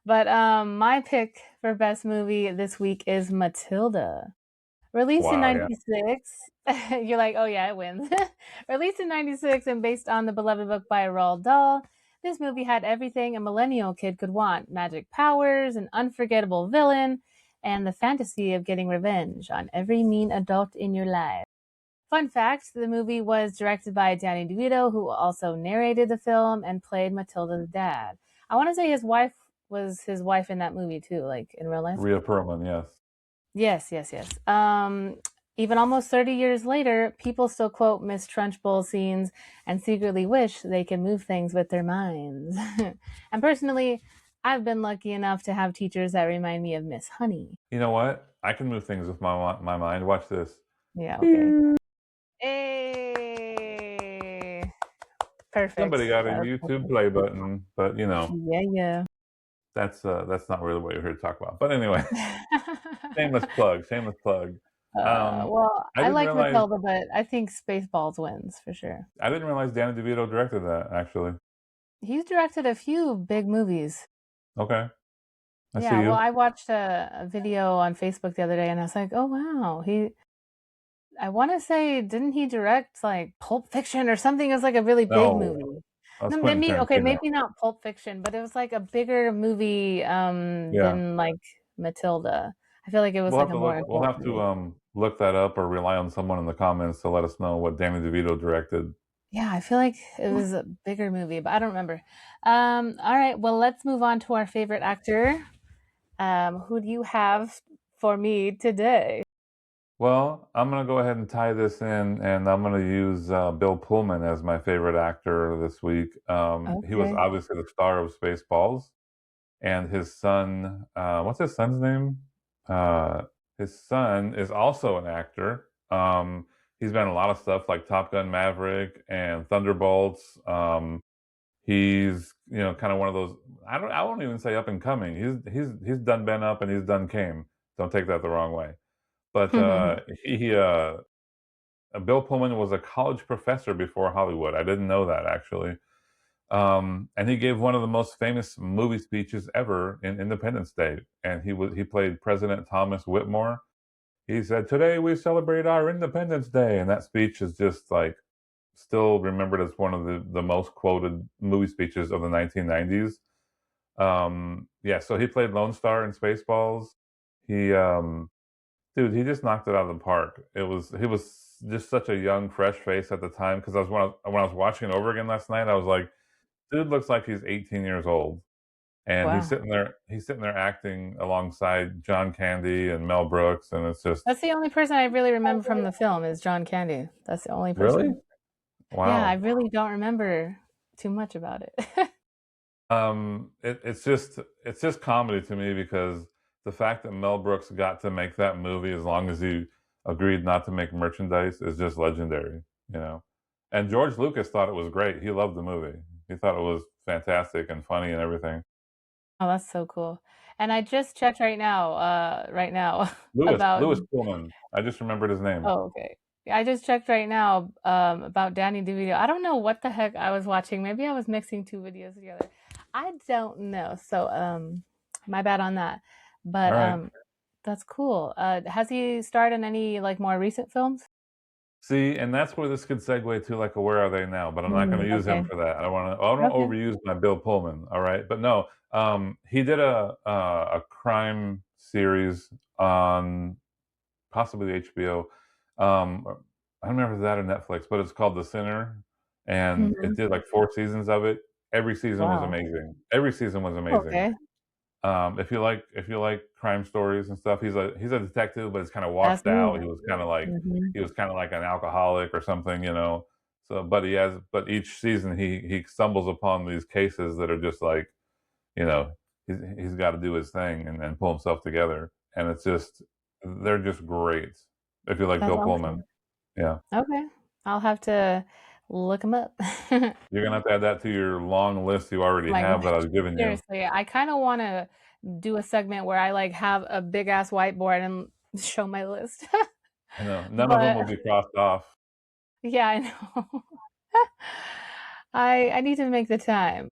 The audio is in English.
But my pick for best movie this week is Matilda. Released in Wow, yeah. 96. You're like, oh yeah, it wins. Released in 96 and based on the beloved book by Roald Dahl, this movie had everything a millennial kid could want: magic powers, an unforgettable villain, and the fantasy of getting revenge on every mean adult in your life. Fun fact, the movie was directed by Danny DeVito, who also narrated the film and played Matilda's dad. I want to say his wife was his wife in that movie too, like in real life. Rhea Perlman, yes. Yes, yes, yes. Even almost 30 years later, people still quote Miss Trunchbull scenes and secretly wish they could move things with their minds. And personally, I've been lucky enough to have teachers that remind me of Miss Honey. You know what? I can move things with my mind. Watch this. Yeah, okay. Hey, perfect. Somebody got a That was YouTube perfect. play button, but Yeah, yeah. that's not really what you're here to talk about. But anyway, shameless plug, shameless plug. Um, Well, I I didn't like realize Matilda, but I think Spaceballs wins for sure. I didn't realize Danny DeVito directed that. Actually, He's directed a few big movies. okay, I see Yeah, well, you. I watched a video on Facebook the other day and I was like, oh wow, I want to say, didn't he direct like Pulp Fiction or something? It was like a really big No, movie. that's No, Quentin maybe, okay, Tarantino. maybe not Pulp Fiction, but it was like a bigger movie Yeah, than like Matilda. I feel like it was we'll like have a to more look. We'll adult have to movie. look that up or rely on someone in the comments to let us know what Danny DeVito directed. Yeah, I feel like it was a bigger movie, but I don't remember. All right, well, let's move on to our favorite actor. Who do you have for me today? Well, I'm gonna go ahead and tie this in, and I'm gonna use Bill Pullman as my favorite actor this week. He was Okay. obviously the star of Spaceballs, and his son, what's his son's name? Uh, his son is also an actor. He's been in a lot of stuff like Top Gun Maverick and Thunderbolts. He's kind of one of those. I won't even say up and coming. He's done been up and he's done came. Don't take that the wrong way. But Bill Pullman was a college professor before Hollywood. I didn't know that actually. And he gave one of the most famous movie speeches ever in Independence Day, and he played President Thomas Whitmore. He said, "Today we celebrate our Independence Day," and that speech is just like still remembered as one of the most quoted movie speeches of the 1990s. Yeah, so he played Lone Star in Spaceballs. He Dude, he just knocked it out of the park. He was just such a young, fresh face at the time. Because when I was watching it over again last night, I was like, dude looks like he's 18 years old, and Wow. he's sitting there acting alongside John Candy and Mel Brooks, and it's just That's the only person I really remember from the film is John Candy. That's the only really person. Yeah, I wow. really don't remember too much about it. It's just comedy to me because the fact that Mel Brooks got to make that movie as long as he agreed not to make merchandise is just legendary, you know. And George Lucas thought it was great. He loved the movie. He thought it was fantastic and funny and everything. Oh, that's so cool. And I just checked right now about Lewis Pullman. I just remembered his name. oh, okay. Yeah, I just checked right now about Danny DeVito. I don't know what the heck I was watching. Maybe I was mixing two videos together. I don't know. So, my bad on that. All But right. that's cool. Has he starred in any like more recent films? See, and that's where this could segue to like a where are they now? But I'm not going to use him Okay. for that. I don't Okay. overuse my Bill Pullman. All right, but no, he did a crime series on possibly HBO. I don't remember if it's that or Netflix, but it's called The Sinner, and it Mhm. did like 4 seasons of it. Every season was Wow. amazing. Every season was amazing. Okay. If you like crime stories and stuff, he's a detective, but it's kind of That's washed out. me. Mhm. He was kind of like an alcoholic or something, you know. So, but each season he stumbles upon these cases that are just like, you know, he's got to do his thing and pull himself together, and it's just they're just great. If you like That's Bill Pullman, awesome. yeah, Okay. I'll have to look him up. you're gonna have to add that to your long list you already Like, have that I was giving you. seriously, I kinda wanna do a segment where I, like, have a big ass whiteboard and show my list. I know none of them But will be crossed off. yeah, I know. I need to make the time.